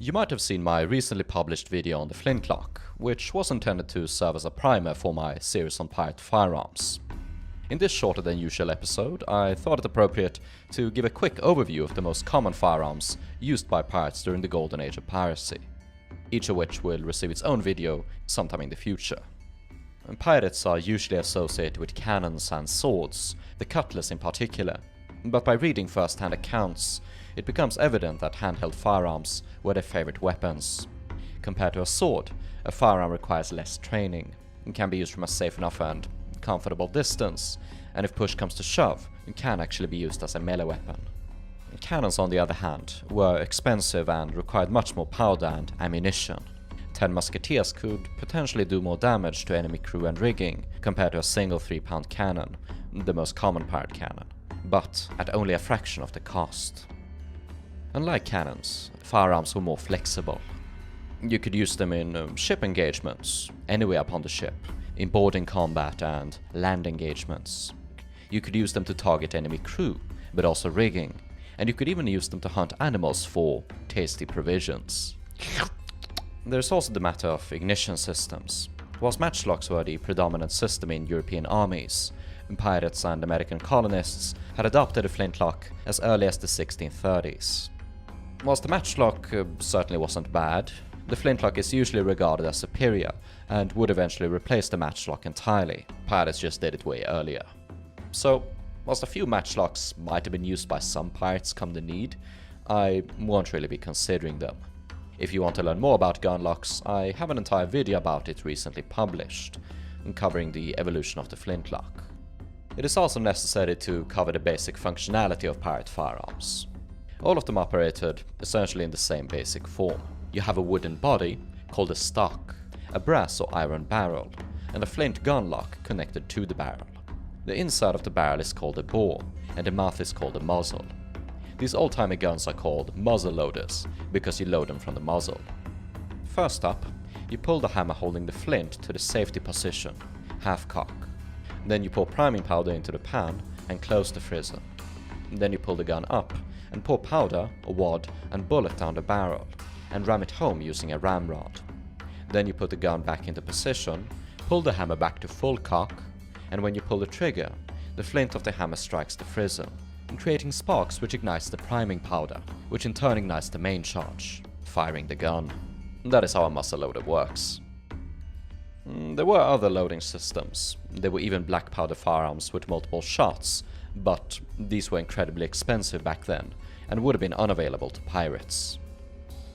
You might have seen my recently published video on the flintlock, which was intended to serve as a primer for my series on pirate firearms. In this shorter than usual episode, I thought it appropriate to give a quick overview of the most common firearms used by pirates during the Golden Age of Piracy, each of which will receive its own video sometime in the future. And pirates are usually associated with cannons and swords, the cutlass in particular, but by reading first-hand accounts, it becomes evident that handheld firearms were their favorite weapons. Compared to a sword, a firearm requires less training, and can be used from a safe enough and comfortable distance, and if push comes to shove, it can actually be used as a melee weapon. Cannons, on the other hand, were expensive and required much more powder and ammunition. 10 musketeers could potentially do more damage to enemy crew and rigging compared to a single 3-pound cannon, the most common pirate cannon, but at only a fraction of the cost. Unlike cannons, firearms were more flexible. You could use them in ship engagements, anywhere upon the ship, in boarding combat and land engagements. You could use them to target enemy crew, but also rigging, and you could even use them to hunt animals for tasty provisions. There's also the matter of ignition systems. Whilst matchlocks were the predominant system in European armies, pirates and American colonists had adopted a flintlock as early as the 1630s. Whilst the matchlock certainly wasn't bad, the flintlock is usually regarded as superior and would eventually replace the matchlock entirely. Pirates just did it way earlier. So, whilst a few matchlocks might have been used by some pirates come the need, I won't really be considering them. If you want to learn more about gunlocks, I have an entire video about it recently published, covering the evolution of the flintlock. It is also necessary to cover the basic functionality of pirate firearms. All of them operated essentially in the same basic form. You have a wooden body, called a stock, a brass or iron barrel, and a flint gunlock connected to the barrel. The inside of the barrel is called a bore, and the mouth is called a muzzle. These old-timey guns are called muzzle loaders, because you load them from the muzzle. First up, you pull the hammer holding the flint to the safety position, half cock. Then you pour priming powder into the pan and close the frizzer. Then you pull the gun up and pour powder, a wad, and bullet down the barrel, and ram it home using a ramrod. Then you put the gun back into position, pull the hammer back to full cock, and when you pull the trigger, the flint of the hammer strikes the frizzer, creating sparks which ignites the priming powder, which in turn ignites the main charge, firing the gun. That is how a muzzle loader works. There were other loading systems. There were even black powder firearms with multiple shots, but these were incredibly expensive back then, and would have been unavailable to pirates.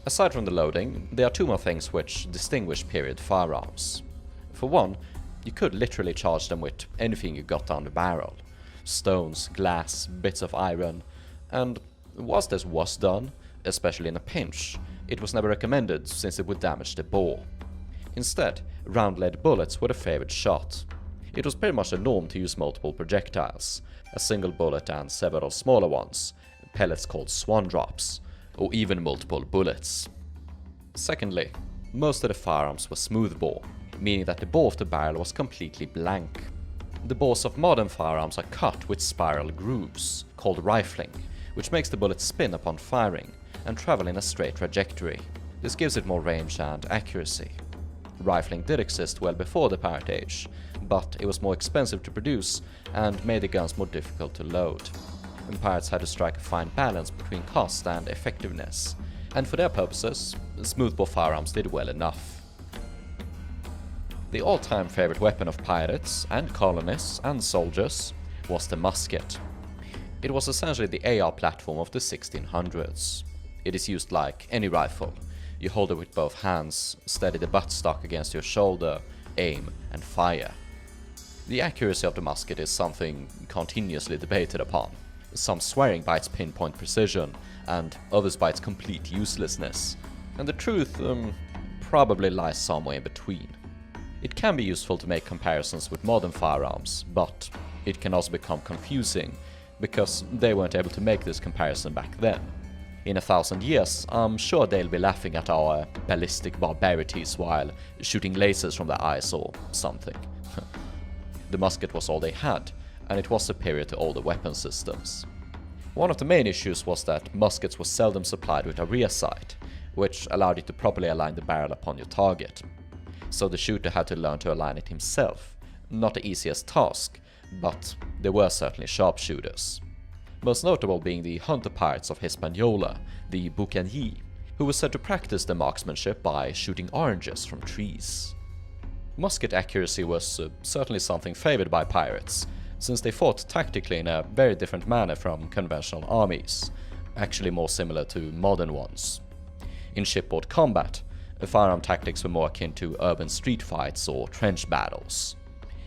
Aside from the loading, there are two more things which distinguish period firearms. For one, you could literally charge them with anything you got down the barrel. Stones, glass, bits of iron, and whilst this was done, especially in a pinch, it was never recommended since it would damage the bore. Instead, round lead bullets were the favored shot. It was pretty much the norm to use multiple projectiles, a single bullet and several smaller ones, pellets called swan drops, or even multiple bullets. Secondly, most of the firearms were smoothbore, meaning that the bore of the barrel was completely blank. The bores of modern firearms are cut with spiral grooves, called rifling, which makes the bullet spin upon firing and travel in a straight trajectory. This gives it more range and accuracy. Rifling did exist well before the pirate age, but it was more expensive to produce and made the guns more difficult to load. And pirates had to strike a fine balance between cost and effectiveness, and for their purposes, smoothbore firearms did well enough. The all-time favorite weapon of pirates and colonists and soldiers was the musket. It was essentially the AR platform of the 1600s. It is used like any rifle. You hold it with both hands, steady the buttstock against your shoulder, aim, and fire. The accuracy of the musket is something continuously debated upon. Some swearing by its pinpoint precision, and others by its complete uselessness. And the truth probably lies somewhere in between. It can be useful to make comparisons with modern firearms, but it can also become confusing, because they weren't able to make this comparison back then. In 1,000 years, I'm sure they'll be laughing at our ballistic barbarities while shooting lasers from their eyes or something. The musket was all they had, and it was superior to older weapon systems. One of the main issues was that muskets were seldom supplied with a rear sight, which allowed you to properly align the barrel upon your target. So the shooter had to learn to align it himself. Not the easiest task, but they were certainly sharpshooters. Most notable being the hunter pirates of Hispaniola, the Bucaniers, who were said to practice their marksmanship by shooting oranges from trees. Musket accuracy was certainly something favored by pirates, since they fought tactically in a very different manner from conventional armies, actually more similar to modern ones. In shipboard combat, the firearm tactics were more akin to urban street fights or trench battles.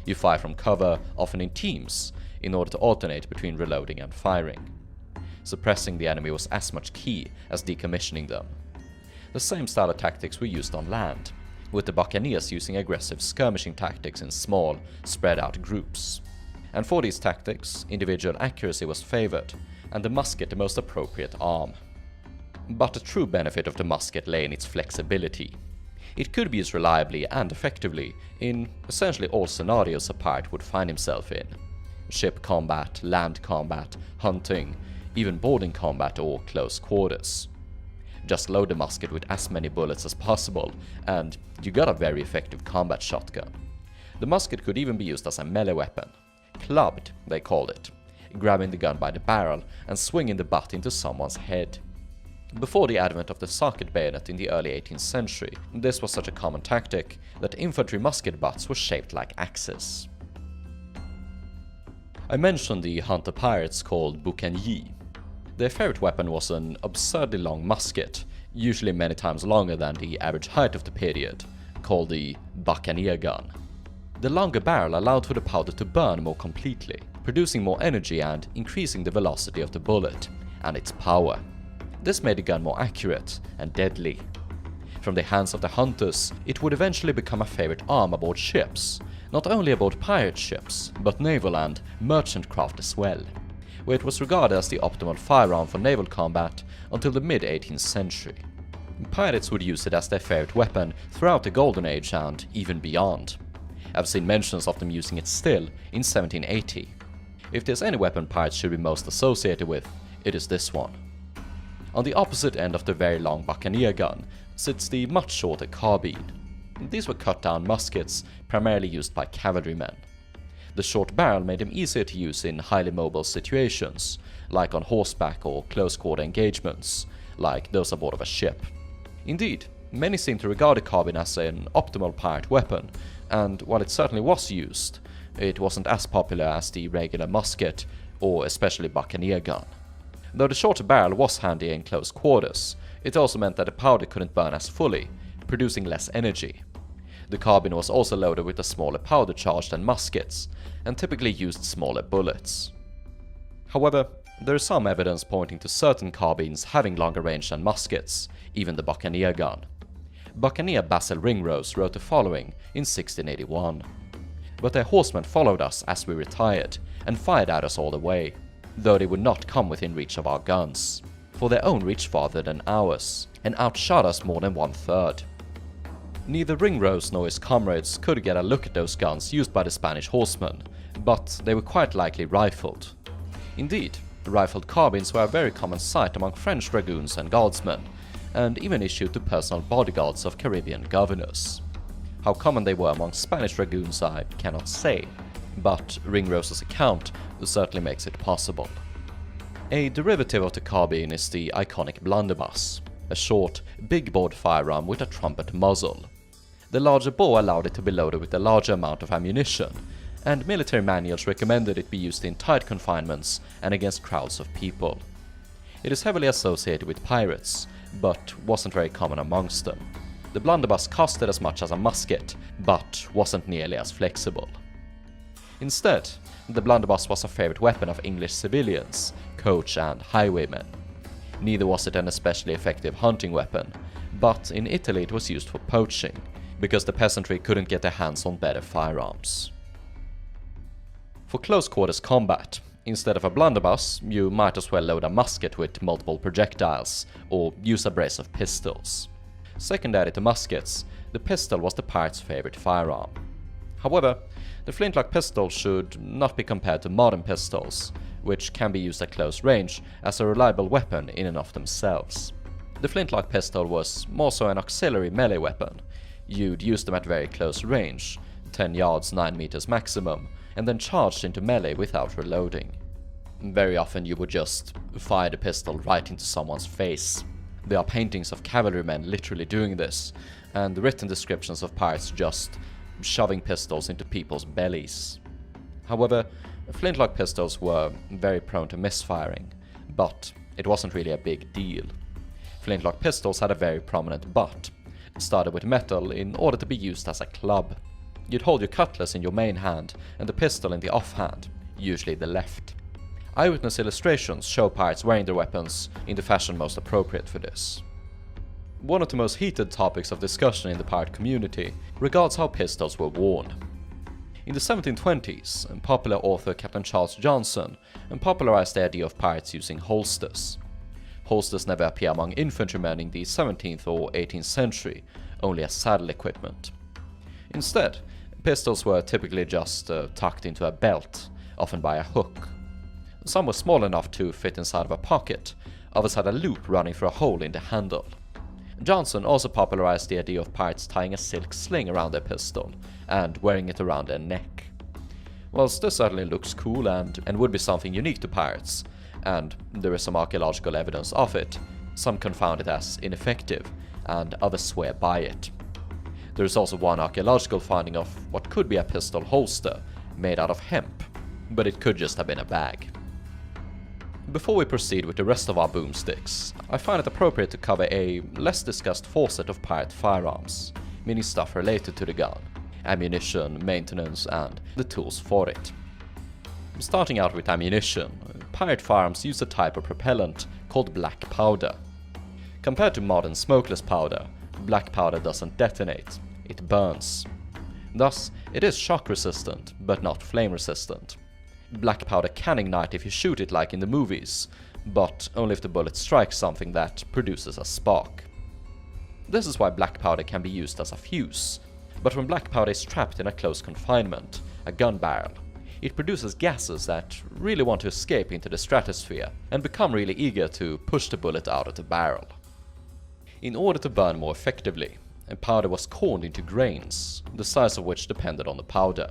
You fire from cover, often in teams, in order to alternate between reloading and firing. Suppressing the enemy was as much key as decommissioning them. The same style of tactics were used on land, with the Buccaneers using aggressive skirmishing tactics in small, spread-out groups. And for these tactics, individual accuracy was favored, and the musket the most appropriate arm. But the true benefit of the musket lay in its flexibility. It could be used reliably and effectively in essentially all scenarios a pirate would find himself in. Ship combat, land combat, hunting, even boarding combat or close quarters. Just load the musket with as many bullets as possible, and you got a very effective combat shotgun. The musket could even be used as a melee weapon. Clubbed, they called it, grabbing the gun by the barrel and swinging the butt into someone's head. Before the advent of the socket bayonet in the early 18th century, this was such a common tactic that infantry musket butts were shaped like axes. I mentioned the hunter pirates called Bucaniers. Their favorite weapon was an absurdly long musket, usually many times longer than the average height of the period, called the Buccaneer gun. The longer barrel allowed for the powder to burn more completely, producing more energy and increasing the velocity of the bullet, and its power. This made the gun more accurate and deadly. From the hands of the hunters, it would eventually become a favorite arm aboard ships, not only aboard pirate ships, but naval and merchant craft as well, where it was regarded as the optimal firearm for naval combat until the mid-18th century. Pirates would use it as their favorite weapon throughout the Golden Age and even beyond. I've seen mentions of them using it still in 1780. If there's any weapon pirates should be most associated with, it is this one. On the opposite end of the very long Buccaneer gun sits the much shorter carbine. These were cut-down muskets, primarily used by cavalrymen. The short barrel made them easier to use in highly mobile situations, like on horseback or close-quarter engagements, like those aboard of a ship. Indeed, many seem to regard the carbine as an optimal pirate weapon, and while it certainly was used, it wasn't as popular as the regular musket, or especially Buccaneer gun. Though the shorter barrel was handy in close quarters, it also meant that the powder couldn't burn as fully, producing less energy. The carbine was also loaded with a smaller powder charge than muskets, and typically used smaller bullets. However, there is some evidence pointing to certain carbines having longer range than muskets, even the Buccaneer gun. Buccaneer Basil Ringrose wrote the following in 1681. "But their horsemen followed us as we retired, and fired at us all the way, though they would not come within reach of our guns, for their own reached farther than ours, and outshot us more than 1/3. Neither Ringrose nor his comrades could get a look at those guns used by the Spanish horsemen, but they were quite likely rifled. Indeed, rifled carbines were a very common sight among French dragoons and guardsmen, and even issued to personal bodyguards of Caribbean governors. How common they were among Spanish dragoons I cannot say, but Ringrose's account certainly makes it possible. A derivative of the carbine is the iconic blunderbuss, a short, big-bored firearm with a trumpet muzzle. The larger bore allowed it to be loaded with a larger amount of ammunition, and military manuals recommended it be used in tight confinements and against crowds of people. It is heavily associated with pirates, but wasn't very common amongst them. The blunderbuss costed as much as a musket, but wasn't nearly as flexible. Instead, the blunderbuss was a favorite weapon of English civilians, coach and highwaymen. Neither was it an especially effective hunting weapon, but in Italy it was used for poaching, because the peasantry couldn't get their hands on better firearms. For close quarters combat, instead of a blunderbuss, you might as well load a musket with multiple projectiles, or use a brace of pistols. Secondary to muskets, the pistol was the pirate's favorite firearm. However, the flintlock pistol should not be compared to modern pistols, which can be used at close range as a reliable weapon in and of themselves. The flintlock pistol was more so an auxiliary melee weapon. You'd use them at very close range, 10 yards 9 meters maximum, and then charged into melee without reloading. Very often you would just fire the pistol right into someone's face. There are paintings of cavalrymen literally doing this, and written descriptions of pirates just shoving pistols into people's bellies. However, flintlock pistols were very prone to misfiring, but it wasn't really a big deal. Flintlock pistols had a very prominent butt, started with metal in order to be used as a club. You'd hold your cutlass in your main hand and the pistol in the offhand, usually the left. Eyewitness illustrations show pirates wearing their weapons in the fashion most appropriate for this. One of the most heated topics of discussion in the pirate community regards how pistols were worn. In the 1720s, popular author Captain Charles Johnson popularized the idea of pirates using holsters. Holsters never appear among infantrymen in the 17th or 18th century, only as saddle equipment. Instead, pistols were typically just tucked into a belt, often by a hook. Some were small enough to fit inside of a pocket, others had a loop running through a hole in the handle. Johnson also popularized the idea of pirates tying a silk sling around their pistol and wearing it around their neck. Whilst this certainly looks cool and would be something unique to pirates, and there is some archaeological evidence of it, some confound it as ineffective, and others swear by it. There is also one archaeological finding of what could be a pistol holster made out of hemp, but it could just have been a bag. Before we proceed with the rest of our boomsticks, I find it appropriate to cover a less discussed facet of pirate firearms, meaning stuff related to the gun, ammunition, maintenance, and the tools for it. Starting out with ammunition, pirate firearms use a type of propellant called black powder. Compared to modern smokeless powder, black powder doesn't detonate, it burns. Thus, it is shock resistant, but not flame resistant. Black powder can ignite if you shoot it like in the movies, but only if the bullet strikes something that produces a spark. This is why black powder can be used as a fuse, but when black powder is trapped in a close confinement, a gun barrel, it produces gases that really want to escape into the stratosphere and become really eager to push the bullet out of the barrel. In order to burn more effectively, powder was corned into grains, the size of which depended on the powder.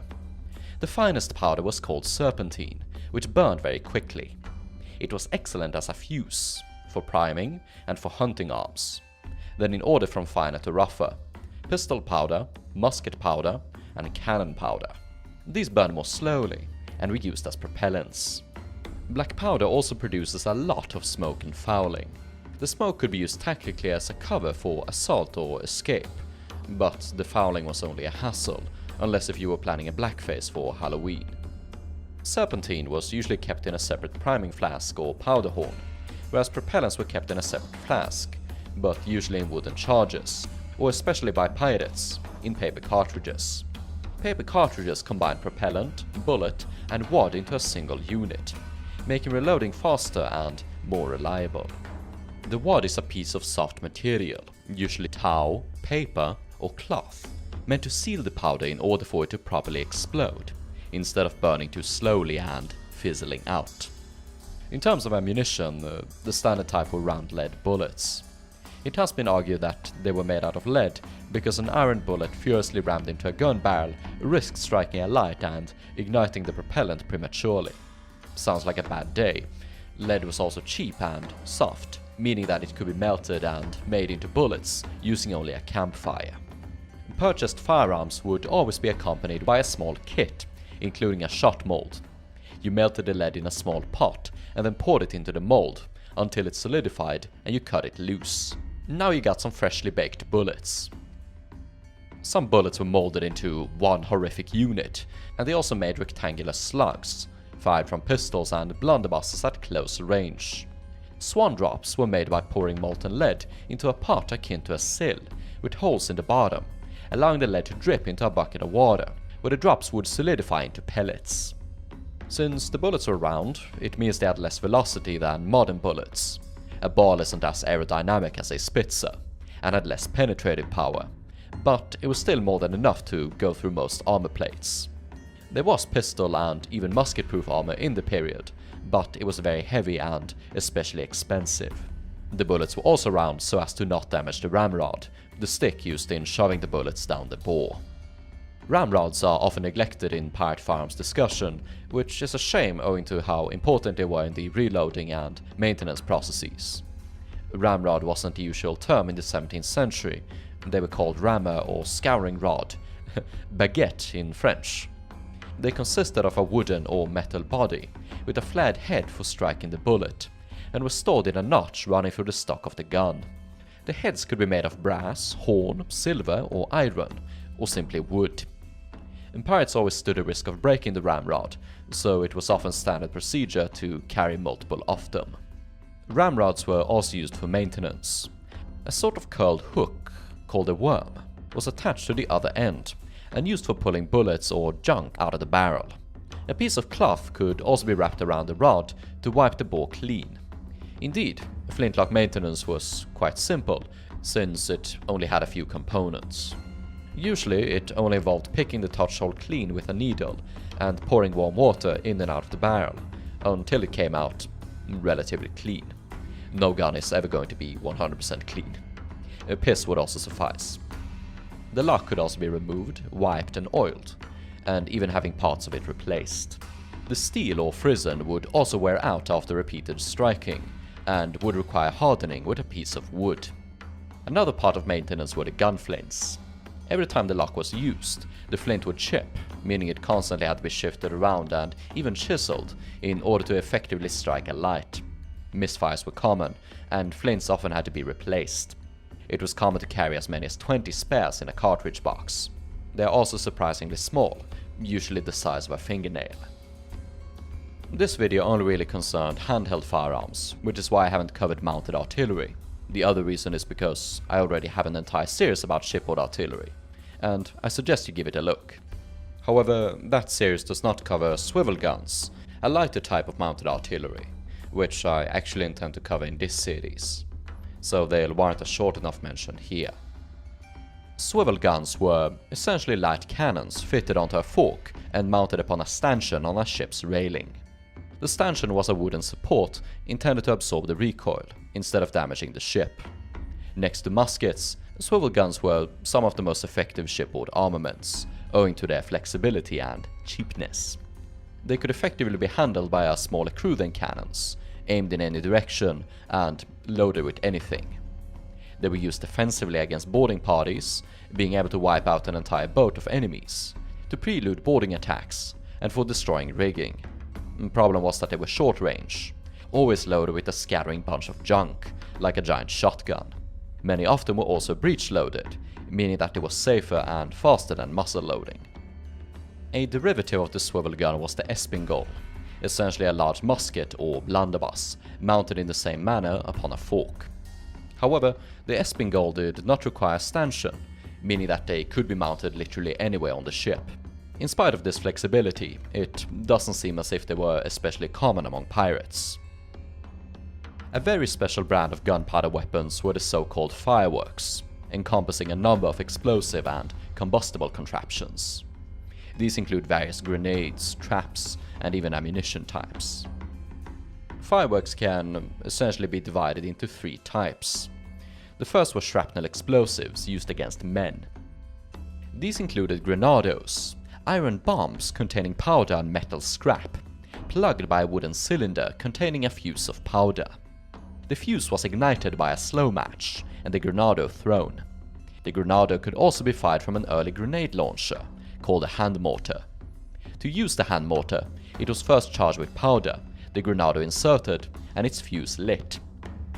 The finest powder was called serpentine, which burned very quickly. It was excellent as a fuse, for priming and for hunting arms. Then in order from finer to rougher, pistol powder, musket powder, and cannon powder. These burned more slowly and were used as propellants. Black powder also produces a lot of smoke and fouling. The smoke could be used tactically as a cover for assault or escape, but the fouling was only a hassle, unless if you were planning a blackface for Halloween. Serpentine was usually kept in a separate priming flask or powder horn, whereas propellants were kept in a separate flask, but usually in wooden charges, or especially by pirates, in paper cartridges. Paper cartridges combine propellant, bullet, and wad into a single unit, making reloading faster and more reliable. The wad is a piece of soft material, usually tow, paper, or cloth, meant to seal the powder in order for it to properly explode, instead of burning too slowly and fizzling out. In terms of ammunition, the standard type were round lead bullets. It has been argued that they were made out of lead because an iron bullet furiously rammed into a gun barrel risked striking a light and igniting the propellant prematurely. Sounds like a bad day. Lead was also cheap and soft, meaning that it could be melted and made into bullets using only a campfire. Purchased firearms would always be accompanied by a small kit, including a shot mold. You melted the lead in a small pot and then poured it into the mold until it solidified and you cut it loose. Now you got some freshly baked bullets. Some bullets were molded into one horrific unit, and they also made rectangular slugs, fired from pistols and blunderbusses at close range. Swan drops were made by pouring molten lead into a pot akin to a sill, with holes in the bottom, allowing the lead to drip into a bucket of water, where the drops would solidify into pellets. Since the bullets were round, it means they had less velocity than modern bullets. A ball isn't as aerodynamic as a Spitzer, and had less penetrative power, but it was still more than enough to go through most armor plates. There was pistol and even musket-proof armor in the period, but it was very heavy and especially expensive. The bullets were also round so as to not damage the ramrod, the stick used in shoving the bullets down the bore. Ramrods are often neglected in pirate firearms discussion, which is a shame owing to how important they were in the reloading and maintenance processes. Ramrod wasn't the usual term in the 17th century. They were called rammer or scouring rod, baguette in French. They consisted of a wooden or metal body, with a flared head for striking the bullet, and were stored in a notch running through the stock of the gun. The heads could be made of brass, horn, silver or iron, or simply wood. And pirates always stood a risk of breaking the ramrod, so it was often standard procedure to carry multiple of them. Ramrods were also used for maintenance. A sort of curled hook, called a worm, was attached to the other end, and used for pulling bullets or junk out of the barrel. A piece of cloth could also be wrapped around the rod to wipe the bore clean. Indeed, flintlock maintenance was quite simple, since it only had a few components. Usually it only involved picking the touch hole clean with a needle and pouring warm water in and out of the barrel, until it came out relatively clean. No gun is ever going to be 100% clean. A piss would also suffice. The lock could also be removed, wiped and oiled, and even having parts of it replaced. The steel or frizzen would also wear out after repeated striking, and would require hardening with a piece of wood. Another part of maintenance were the gun flints. Every time the lock was used, the flint would chip, meaning it constantly had to be shifted around and even chiseled in order to effectively strike a light. Misfires were common, and flints often had to be replaced. It was common to carry as many as 20 spares in a cartridge box. They are also surprisingly small, usually the size of a fingernail. This video only really concerned handheld firearms, which is why I haven't covered mounted artillery. The other reason is because I already have an entire series about shipboard artillery, and I suggest you give it a look. However, that series does not cover swivel guns, a lighter type of mounted artillery, which I actually intend to cover in this series, so they'll warrant a short enough mention here. Swivel guns were essentially light cannons fitted onto a fork and mounted upon a stanchion on a ship's railing. The stanchion was a wooden support intended to absorb the recoil, instead of damaging the ship. Next to muskets, swivel guns were some of the most effective shipboard armaments, owing to their flexibility and cheapness. They could effectively be handled by a smaller crew than cannons, aimed in any direction and loaded with anything. They were used defensively against boarding parties, being able to wipe out an entire boat of enemies, to prelude boarding attacks, and for destroying rigging. The problem was that they were short range, always loaded with a scattering bunch of junk, like a giant shotgun. Many of them were also breech loaded, meaning that they were safer and faster than muzzle loading. A derivative of the swivel gun was the espingol, essentially a large musket or blunderbuss, mounted in the same manner upon a fork. However, the espingol did not require stanchion, meaning that they could be mounted literally anywhere on the ship. In spite of this flexibility, it doesn't seem as if they were especially common among pirates. A very special brand of gunpowder weapons were the so-called fireworks, encompassing a number of explosive and combustible contraptions. These include various grenades, traps, and even ammunition types. Fireworks can essentially be divided into three types. The first were shrapnel explosives used against men. These included grenados, iron bombs containing powder and metal scrap, plugged by a wooden cylinder containing a fuse of powder. The fuse was ignited by a slow match, and the grenado thrown. The grenado could also be fired from an early grenade launcher, called a hand mortar. To use the hand mortar, it was first charged with powder, the grenado inserted, and its fuse lit.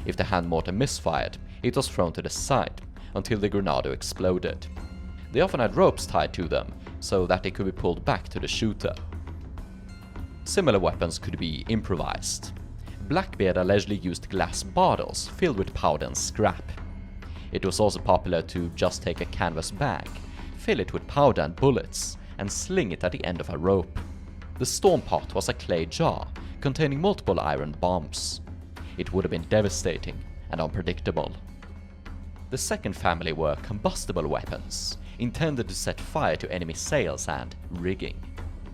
If the hand mortar misfired, it was thrown to the side, until the grenado exploded. They often had ropes tied to them, so that they could be pulled back to the shooter. Similar weapons could be improvised. Blackbeard allegedly used glass bottles filled with powder and scrap. It was also popular to just take a canvas bag, fill it with powder and bullets, and sling it at the end of a rope. The storm pot was a clay jar containing multiple iron bombs. It would have been devastating and unpredictable. The second family were combustible weapons, intended to set fire to enemy sails and rigging.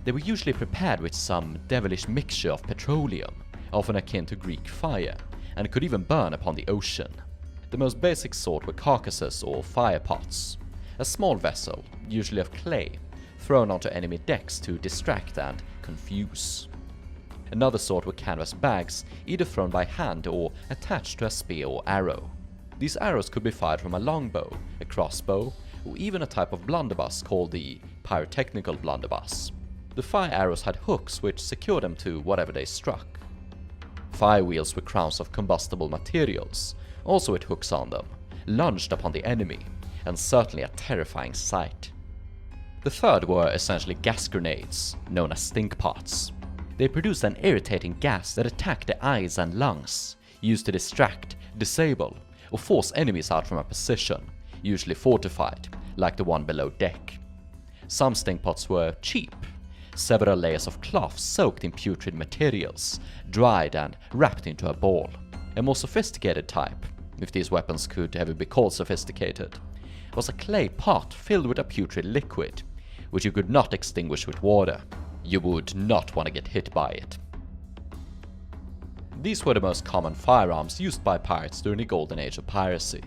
They were usually prepared with some devilish mixture of petroleum, often akin to Greek fire, and could even burn upon the ocean. The most basic sort were carcasses or fire pots, a small vessel, usually of clay, thrown onto enemy decks to distract and confuse. Another sort were canvas bags, either thrown by hand or attached to a spear or arrow. These arrows could be fired from a longbow, a crossbow, or even a type of blunderbuss called the pyrotechnical blunderbuss. The fire arrows had hooks which secured them to whatever they struck. Fire wheels were crowns of combustible materials, also with hooks on them, lunged upon the enemy, and certainly a terrifying sight. The third were essentially gas grenades, known as stink pots. They produced an irritating gas that attacked the eyes and lungs, used to distract, disable, or force enemies out from a position, usually fortified, like the one below deck. Some stink pots were cheap, several layers of cloth soaked in putrid materials, dried and wrapped into a ball. A more sophisticated type, if these weapons could ever be called sophisticated, was a clay pot filled with a putrid liquid, which you could not extinguish with water. You would not want to get hit by it. These were the most common firearms used by pirates during the Golden Age of Piracy.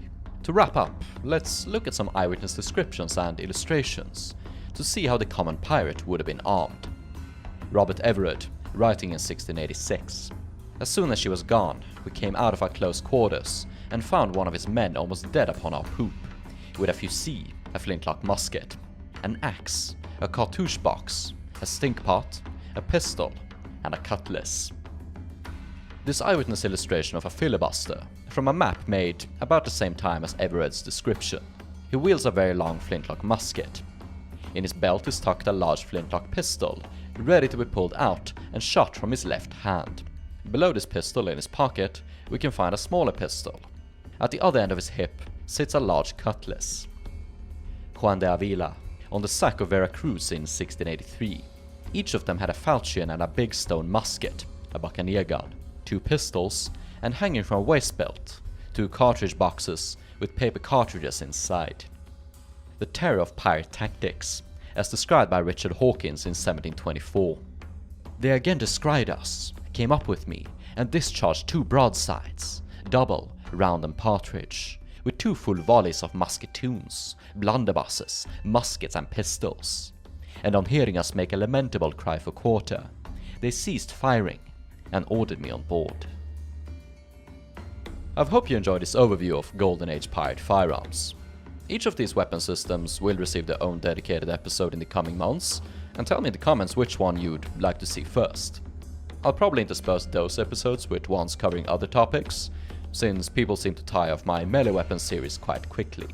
To wrap up, let's look at some eyewitness descriptions and illustrations to see how the common pirate would have been armed. Robert Everard, writing in 1686. As soon as she was gone, we came out of our close quarters and found one of his men almost dead upon our poop, with a fusee, a flintlock musket, an axe, a cartouche box, a stink pot, a pistol, and a cutlass. This eyewitness illustration of a filibuster from a map made about the same time as Everard's description. He wields a very long flintlock musket. In his belt is tucked a large flintlock pistol, ready to be pulled out and shot from his left hand. Below this pistol in his pocket, we can find a smaller pistol. At the other end of his hip sits a large cutlass. Juan de Avila, on the sack of Veracruz in 1683. Each of them had a falchion and a big stone musket, a buccaneer gun, 2 pistols, and hanging from a waist belt, 2 cartridge boxes with paper cartridges inside. The terror of pirate tactics, as described by Richard Hawkins in 1724. They again descried us, came up with me, and discharged 2 broadsides, double, round and partridge, with 2 full volleys of musketoons, blunderbusses, muskets and pistols. And on hearing us make a lamentable cry for quarter, they ceased firing and ordered me on board. I hope you enjoyed this overview of Golden Age pirate firearms. Each of these weapon systems will receive their own dedicated episode in the coming months, and tell me in the comments which one you'd like to see first. I'll probably intersperse those episodes with ones covering other topics, since people seem to tire of my melee weapons series quite quickly.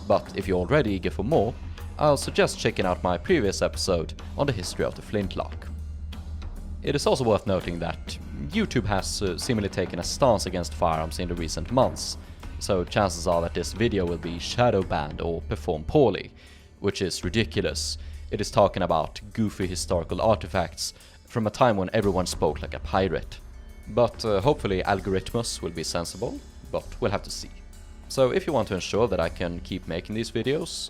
But if you're already eager for more, I'll suggest checking out my previous episode on the history of the flintlock. It is also worth noting that YouTube has seemingly taken a stance against firearms in the recent months, so chances are that this video will be shadow banned or perform poorly, which is ridiculous. It is talking about goofy historical artifacts from a time when everyone spoke like a pirate. But hopefully Algorithmus will be sensible, but we'll have to see. So if you want to ensure that I can keep making these videos,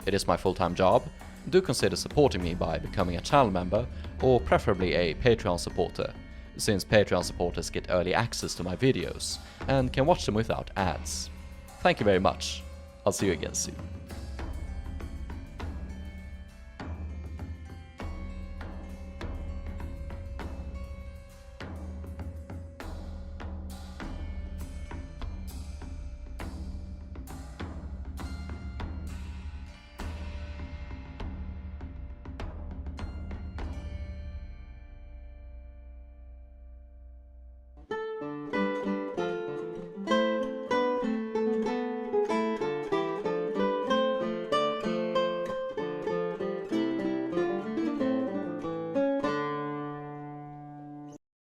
it is my full-time job, do consider supporting me by becoming a channel member, or preferably a Patreon supporter, since Patreon supporters get early access to my videos, and can watch them without ads. Thank you very much. I'll see you again soon.